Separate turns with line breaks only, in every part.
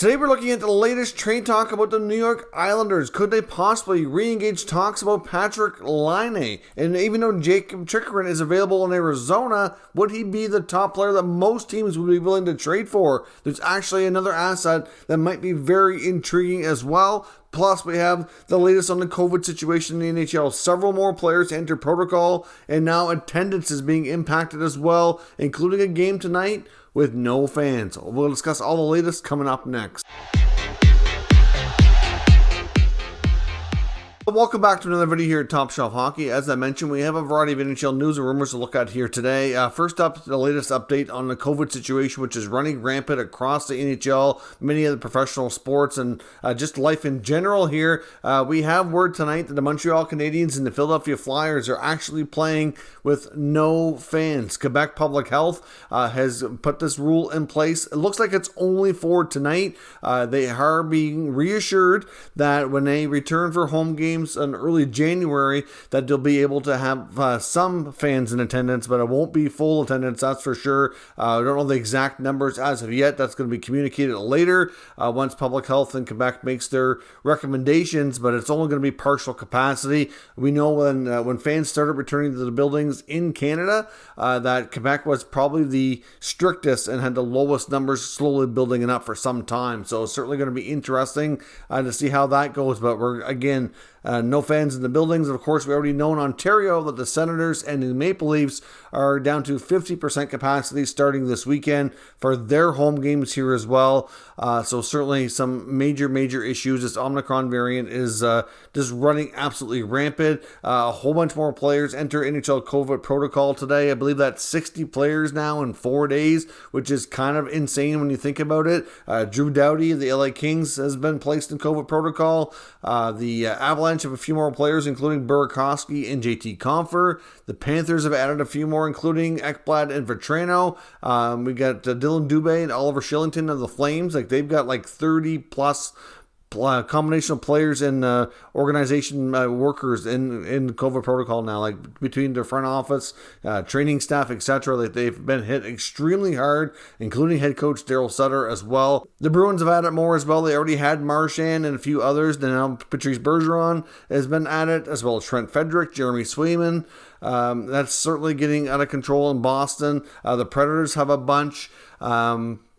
Today we're looking at the latest trade talk about the New York Islanders. Could they possibly re-engage talks about Patrik Laine? And even though Jacob Chychrun is available in Arizona, would he be the top player that most teams would be willing to trade for? There's actually another asset that might be very intriguing as well. Plus, we have the latest on the COVID situation in the NHL. Several more players enter protocol, and now attendance is being impacted as well, including a game tonight with no fans. We'll discuss all the latest coming up next. Welcome back to another video here at Top Shelf Hockey. As I mentioned, we have a variety of NHL news and rumors to look at here today. First up, the latest update on the COVID situation, which is running rampant across the NHL, many of the professional sports, and just life in general here. We have word tonight that the Montreal Canadiens and the Philadelphia Flyers are actually playing with no fans. Quebec Public Health has put this rule in place. It looks like it's only for tonight. They are being reassured that when they return for home games in early January, that they'll be able to have some fans in attendance, but it won't be full attendance, that's for sure. I don't know the exact numbers as of yet. That's going to be communicated later once Public Health in Quebec makes their recommendations, but it's only going to be partial capacity. We know when fans started returning to the buildings in Canada, that Quebec was probably the strictest and had the lowest numbers, slowly building it up for some time. So it's certainly going to be interesting to see how that goes, but we're, again, no fans in the buildings. Of course, we already know in Ontario that the Senators and the Maple Leafs are down to 50% capacity starting this weekend for their home games here as well. So certainly some major issues. This Omicron variant is just running absolutely rampant. A whole bunch more players enter NHL COVID protocol today. I believe that's 60 players now in 4 days, which is kind of insane when you think about it. Drew Doughty of the LA Kings has been placed in COVID protocol. The Avalanche of a few more players, including Burakovsky and JT Compher. The Panthers have added a few more, including Ekblad and Vetrano. We got Dylan Dubé and Oliver Shillington of the Flames. Like, they've got like 30 plus combination of players and organization workers in COVID protocol now, like between their front office, training staff, etc. Like, they've been hit extremely hard, including head coach Daryl Sutter as well. The Bruins have added more as well. They already had Marchand and a few others. Then now Patrice Bergeron has been added, as well as Trent Frederick, Jeremy Swayman. That's certainly getting out of control in Boston. The Predators have a bunch.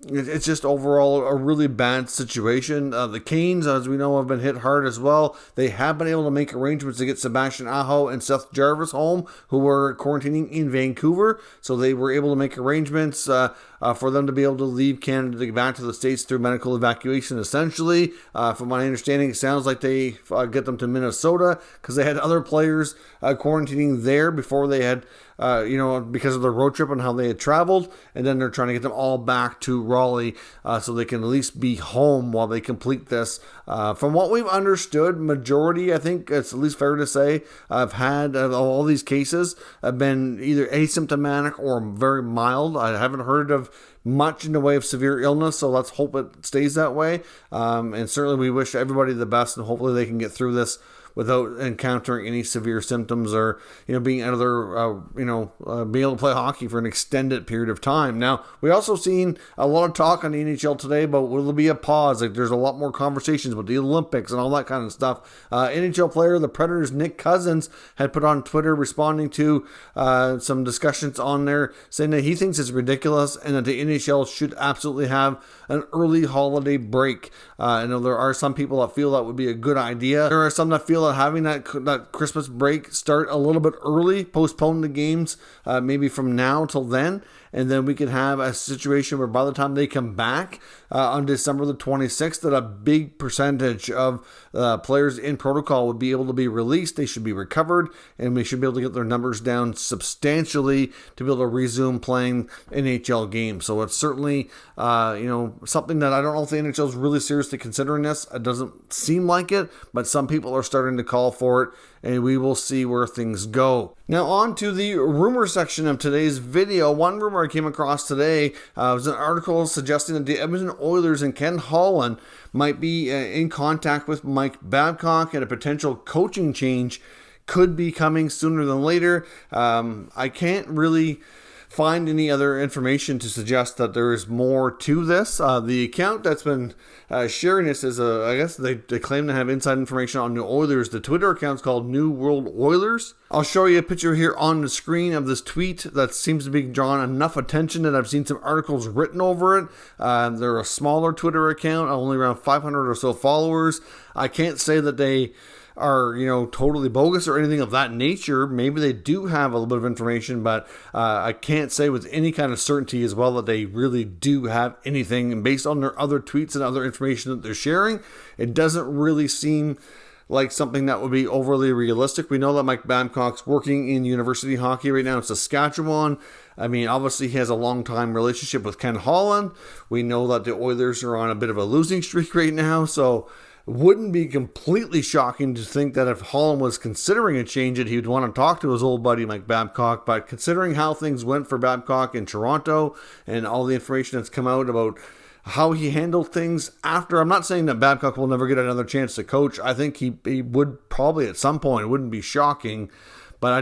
It's just overall a really bad situation. The Canes, as we know, have been hit hard as well. They have been able to make arrangements to get Sebastian Aho and Seth Jarvis home, who were quarantining in Vancouver. So they were able to make arrangements for them to be able to leave Canada to get back to the States through medical evacuation, essentially. From my understanding, it sounds like they get them to Minnesota because they had other players quarantining there before they had, because of the road trip and how they had traveled. And then they're trying to get them all back to Raleigh so they can at least be home while they complete this. From what we've understood, majority, I think it's at least fair to say, I've had all these cases have been either asymptomatic or very mild. I haven't heard of much in the way of severe illness, so let's hope it stays that way. And certainly we wish everybody the best, and hopefully they can get through this without encountering any severe symptoms or, being out of their, being able to play hockey for an extended period of time. Now, we also seen a lot of talk on the NHL today about will there be a pause? Like, there's a lot more conversations about the Olympics and all that kind of stuff. NHL player, the Predators, Nick Cousins, had put on Twitter responding to some discussions on there, saying that he thinks it's ridiculous and that the NHL should absolutely have an early holiday break. I know there are some people that feel that would be a good idea. There are some that feel that having that Christmas break start a little bit early, postpone the games maybe from now till then, and then we can have a situation where by the time they come back on December the 26th, that a big percentage of players in protocol would be able to be released. They should be recovered, and we should be able to get their numbers down substantially to be able to resume playing NHL games. So it's certainly, something that I don't know if the NHL is really seriously considering this. It doesn't seem like it, but some people are starting to call for it, and we will see where things go. Now on to the rumor section of today's video. One rumor I came across today was an article suggesting that the Edmonton Oilers and Ken Holland might be in contact with Mike Babcock, and a potential coaching change could be coming sooner than later. I can't really find any other information to suggest that there is more to this. The account that's been sharing this is, I guess they claim to have inside information on the Oilers. The Twitter account's called New World Oilers. I'll show you a picture here on the screen of this tweet that seems to be drawing enough attention that I've seen some articles written over it. They're a smaller Twitter account, only around 500 or so followers. I can't say that they are, totally bogus or anything of that nature. Maybe they do have a little bit of information, but I can't say with any kind of certainty as well that they really do have anything. And based on their other tweets and other information that they're sharing, it doesn't really seem like something that would be overly realistic. We know that Mike Babcock's working in university hockey right now in Saskatchewan. I mean, obviously he has a long-time relationship with Ken Holland. We know that the Oilers are on a bit of a losing streak right now, so wouldn't be completely shocking to think that if Holland was considering a change, that he would want to talk to his old buddy Mike Babcock. But considering how things went for Babcock in Toronto and all the information that's come out about how he handled things after, I'm not saying that Babcock will never get another chance to coach. I think he would probably at some point. It wouldn't be shocking. But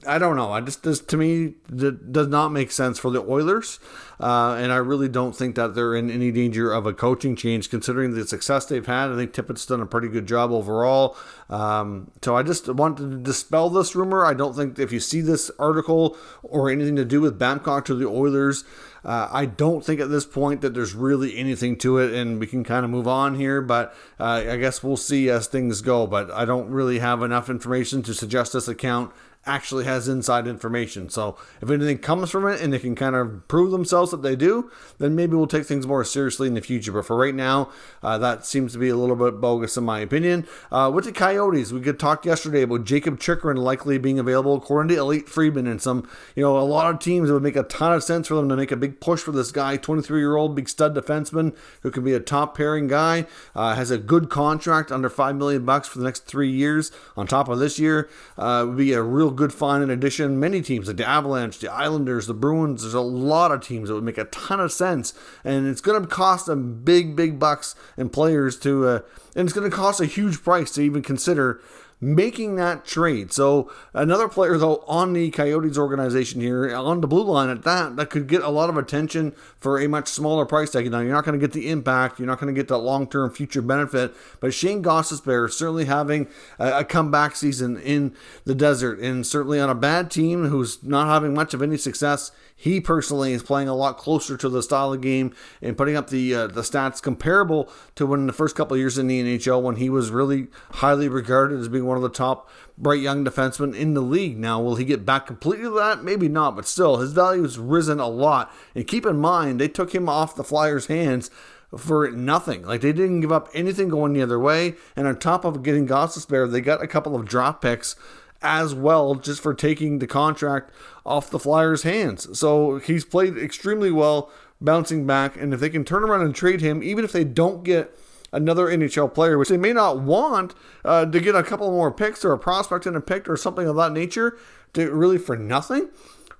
I don't know. To me, that does not make sense for the Oilers. And I really don't think that they're in any danger of a coaching change, considering the success they've had. I think Tippett's done a pretty good job overall. So I just wanted to dispel this rumor. I don't think if you see this article or anything to do with Babcock to the Oilers, I don't think at this point that there's really anything to it, and we can kind of move on here. But I guess we'll see as things go. But I don't really have enough information to suggest this account actually has inside information. So if anything comes from it and they can kind of prove themselves that they do, then maybe we'll take things more seriously in the future. But for right now, that seems to be a little bit bogus in my opinion. With the Coyotes, we talked yesterday about Jacob Chychrun likely being available according to Elite Friedman, and some, a lot of teams, it would make a ton of sense for them to make a big push for this guy, 23-year-old big stud defenseman who can be a top pairing guy, has a good contract under $5 million for the next 3 years. On top of this year, would be a real good find in addition. Many teams like the Avalanche, the Islanders, the Bruins, there's a lot of teams that would make a ton of sense, and it's going to cost them big bucks and players to and it's going to cost a huge price to even consider making that trade. So another player though on the Coyotes organization here on the blue line at that could get a lot of attention for a much smaller price tag. Now you're not going to get the impact, you're not going to get the long-term future benefit, but Shane Gostisbehere is certainly having a comeback season in the desert, and certainly on a bad team who's not having much of any success. He personally is playing a lot closer to the style of game and putting up the stats comparable to when the first couple of years in the NHL, when he was really highly regarded as being one of the top bright young defensemen in the league. Now, will he get back completely to that? Maybe not, but still, his value has risen a lot. And keep in mind, they took him off the Flyers' hands for nothing. Like, they didn't give up anything going the other way. And on top of getting Gostisbehere, they got a couple of draft picks as well, just for taking the contract off the Flyers' hands. So he's played extremely well, bouncing back, and if they can turn around and trade him, even if they don't get another NHL player, which they may not want, to get a couple more picks or a prospect and a pick or something of that nature, to really for nothing,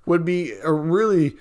would be a really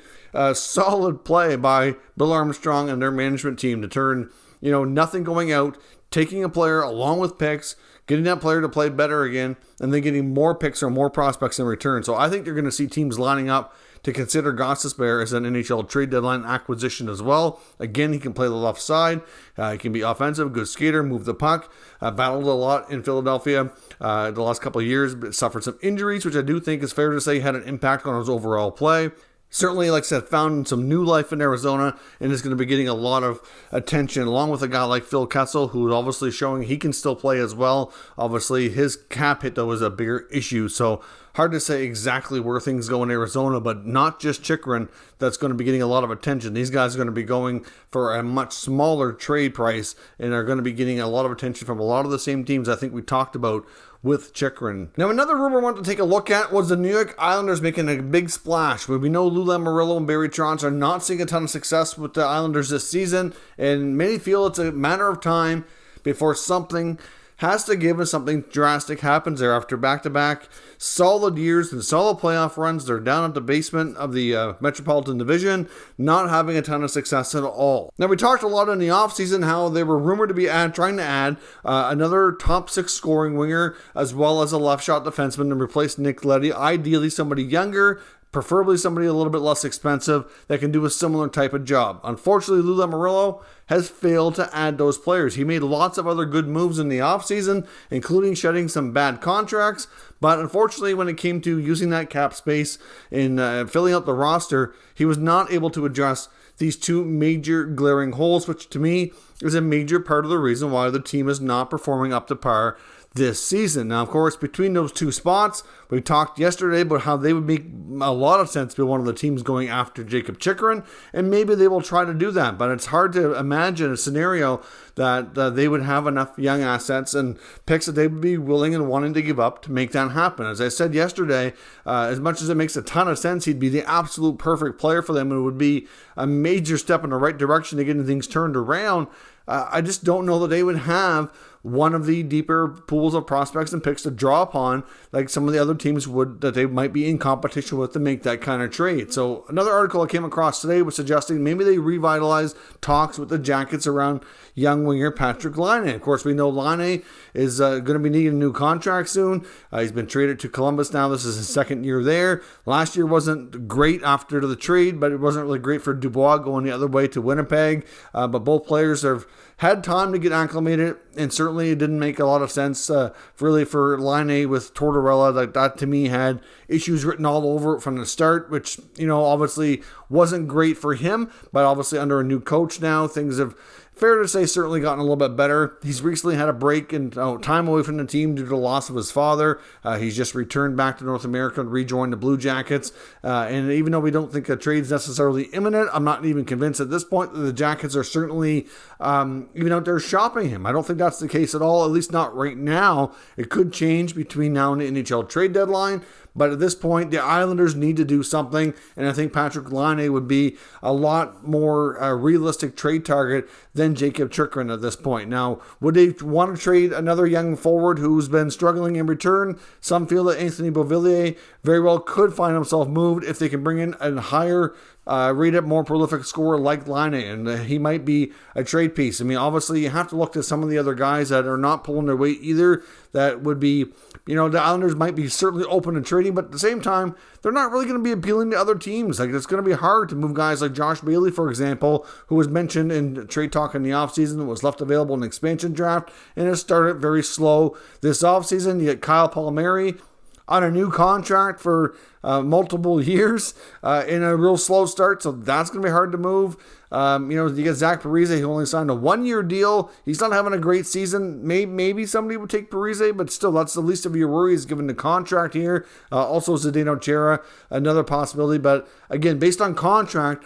solid play by Bill Armstrong and their management team to turn, nothing going out, taking a player along with picks, getting that player to play better again, and then getting more picks or more prospects in return. So I think you're going to see teams lining up to consider Gostisbehere as an NHL trade deadline acquisition as well. Again, he can play the left side. He can be offensive, good skater, move the puck. Battled a lot in Philadelphia the last couple of years, but suffered some injuries, which I do think is fair to say had an impact on his overall play. Certainly, like I said, found some new life in Arizona and is going to be getting a lot of attention, along with a guy like Phil Kessel, who is obviously showing he can still play as well. Obviously, his cap hit, though, is a bigger issue, so hard to say exactly where things go in Arizona, but not just Chychrun that's going to be getting a lot of attention. These guys are going to be going for a much smaller trade price and are going to be getting a lot of attention from a lot of the same teams I think we talked about with Chychrun. Now, another rumor I wanted to take a look at was the New York Islanders making a big splash. We know Lou Lamoriello and Barry Trotz are not seeing a ton of success with the Islanders this season, and many feel it's a matter of time before something has to give and something drastic happens there. After back-to-back solid years and solid playoff runs, they're down at the basement of the Metropolitan Division, not having a ton of success at all. Now, we talked a lot in the offseason how they were rumored to be trying to add another top six scoring winger, as well as a left shot defenseman to replace Nick Leddy, ideally somebody younger, preferably somebody a little bit less expensive that can do a similar type of job. Unfortunately, Lou Lamoriello has failed to add those players. He made lots of other good moves in the offseason, including shedding some bad contracts, but unfortunately, when it came to using that cap space in filling out the roster, he was not able to address these two major glaring holes, which to me is a major part of the reason why the team is not performing up to par this season. Now, of course, between those two spots, we talked yesterday about how they would make a lot of sense to be one of the teams going after Jakob Chychrun, and maybe they will try to do that, but it's hard to imagine a scenario that they would have enough young assets and picks that they would be willing and wanting to give up to make that happen. As I said yesterday, as much as it makes a ton of sense, he'd be the absolute perfect player for them, and it would be a major step in the right direction to getting things turned around. I just don't know that they would have one of the deeper pools of prospects and picks to draw upon like some of the other teams would, that they might be in competition with to make that kind of trade. So another article I came across today was suggesting maybe they revitalize talks with the Jackets around young winger Patrik Laine. Of course, we know Laine is going to be needing a new contract soon. He's been traded to Columbus now. This is his second year there. Last year wasn't great after the trade, but it wasn't really great for Dubois going the other way to Winnipeg. But both players have had time to get acclimated, and certainly it didn't make a lot of sense really for Laine with Tortorella. Like that to me had issues written all over it from the start, which, you know, obviously wasn't great for him, but obviously under a new coach now, things have, fair to say, certainly gotten a little bit better. He's recently had a break and time away from the team due to the loss of his father. He's just returned back to North America and rejoined the Blue Jackets. And even though we don't think a trade's necessarily imminent, I'm not even convinced at this point that the Jackets are certainly even out there shopping him. I don't think that's the case at all, at least not right now. It could change between now and the NHL trade deadline. But at this point, the Islanders need to do something, and I think Patrik Laine would be a lot more realistic trade target than Jakob Chychrun at this point. Now, would they want to trade another young forward who's been struggling in return? Some feel that Anthony Beauvillier very well could find himself moved if they can bring in a higher rated, more prolific scorer like Laine, and he might be a trade piece. I mean, obviously, you have to look to some of the other guys that are not pulling their weight either. That would be, you know, the Islanders might be certainly open to trading, but at the same time, they're not really going to be appealing to other teams. Like, it's going to be hard to move guys like Josh Bailey, for example, who was mentioned in trade talk in the offseason, was left available in the expansion draft, and has started very slow this offseason. You get Kyle Palmieri on a new contract for multiple years in a real slow start, so that's going to be hard to move. You get Zach Parise, who only signed a one-year deal. He's not having a great season. Maybe somebody would take Parise, but still, that's the least of your worries given the contract here. Also, Zdeno Chara, another possibility, but again, based on contract,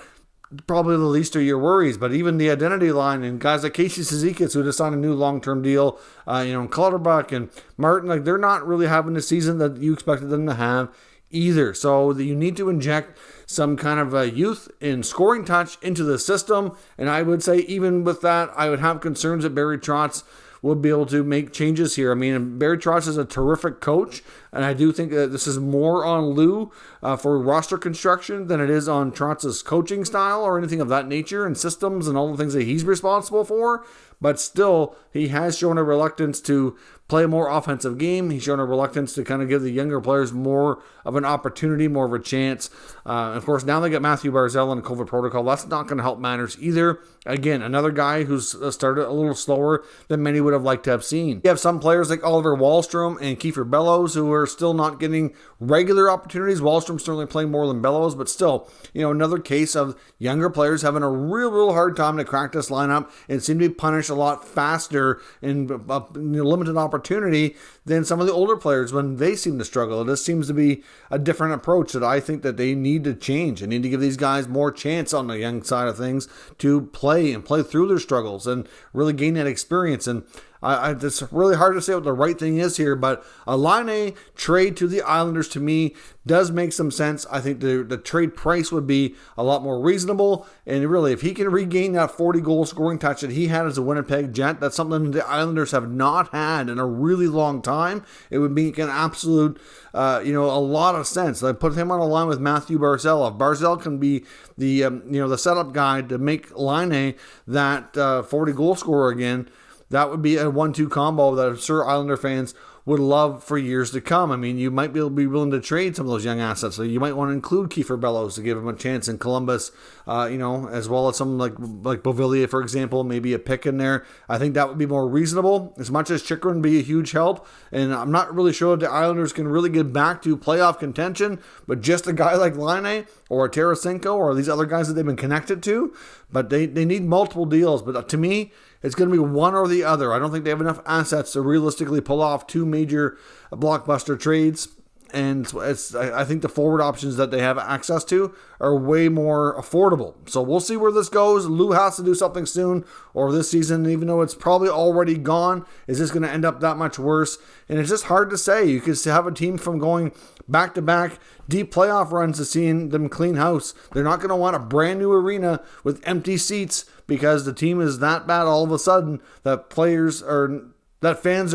probably the least of your worries. But even the identity line and guys like Casey Cizikas, who just signed a new long-term deal, and Clutterbuck and Martin, like, they're not really having the season that you expected them to have either. So you need to inject some kind of youth and scoring touch into the system. And I would say even with that, I would have concerns that Barry Trotz would be able to make changes here. I mean, Barry Trotz is a terrific coach, and I do think that this is more on Lou for roster construction than it is on Trotz's coaching style or anything of that nature and systems and all the things that he's responsible for. But still, he has shown a reluctance to play a more offensive game. He's shown a reluctance to kind of give the younger players more of an opportunity, more of a chance. Of course, now they got Matthew Barzal in a COVID protocol. That's not going to help matters either. Again, another guy who's started a little slower than many would have liked to have seen. You have some players like Oliver Wahlstrom and Kiefer Bellows who are still not getting regular opportunities. Wahlstrom's certainly playing more than Bellows, but still, another case of younger players having a real hard time to crack this lineup and seem to be punished a lot faster in limited opportunity than some of the older players when they seem to struggle. This seems to be a different approach that I think that they need to change. They need to give these guys more chance on the young side of things to play through their struggles and really gain that experience. And it's really hard to say what the right thing is here, but a Laine trade to the Islanders to me does make some sense. I think the trade price would be a lot more reasonable, and really, if he can regain that 40-goal scoring touch that he had as a Winnipeg Jet, that's something the Islanders have not had in a really long time. It would make an absolute, a lot of sense. I put him on a line with Matthew Barzal. If Barzal can be the setup guy to make Laine that 40-goal scorer again, that would be a 1-2 combo that I'm sure Islander fans would love for years to come. I mean, you might be willing to trade some of those young assets. So you might want to include Kiefer Bellows to give him a chance in Columbus, as well as some like Beauvillier, for example, maybe a pick in there. I think that would be more reasonable, as much as Chychrun would be a huge help. And I'm not really sure if the Islanders can really get back to playoff contention, but just a guy like Laine or Tarasenko or these other guys that they've been connected to. But they need multiple deals. But to me, it's going to be one or the other. I don't think they have enough assets to realistically pull off two major blockbuster trades. And I think the forward options that they have access to are way more affordable. So we'll see where this goes. Lou has to do something soon, or this season, even though it's probably already gone, is this going to end up that much worse? And it's just hard to say. You could have a team from going back-to-back deep playoff runs to seeing them clean house. They're not going to want a brand new arena with empty seats because the team is that bad all of a sudden that fans are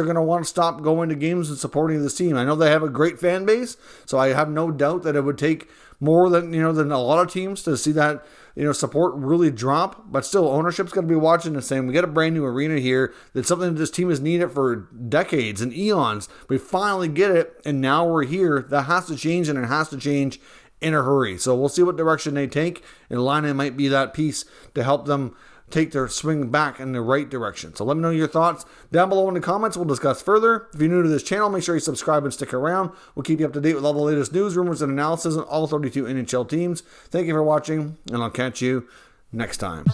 going to want to stop going to games and supporting this team. I know they have a great fan base, so I have no doubt that it would take more than a lot of teams to see that support really drop. But still, ownership's going to be watching and saying, we got a brand new arena here. That's something that this team has needed for decades and eons. We finally get it, and now we're here. That has to change, and it has to change in a hurry. So we'll see what direction they take, and Laine might be that piece to help them take their swing back in the right direction. So let me know your thoughts down below in the comments. We'll discuss further. If you're new to this channel, make sure you subscribe and stick around. We'll keep you up to date with all the latest news, rumors, and analysis on all 32 NHL teams. Thank you for watching, and I'll catch you next time.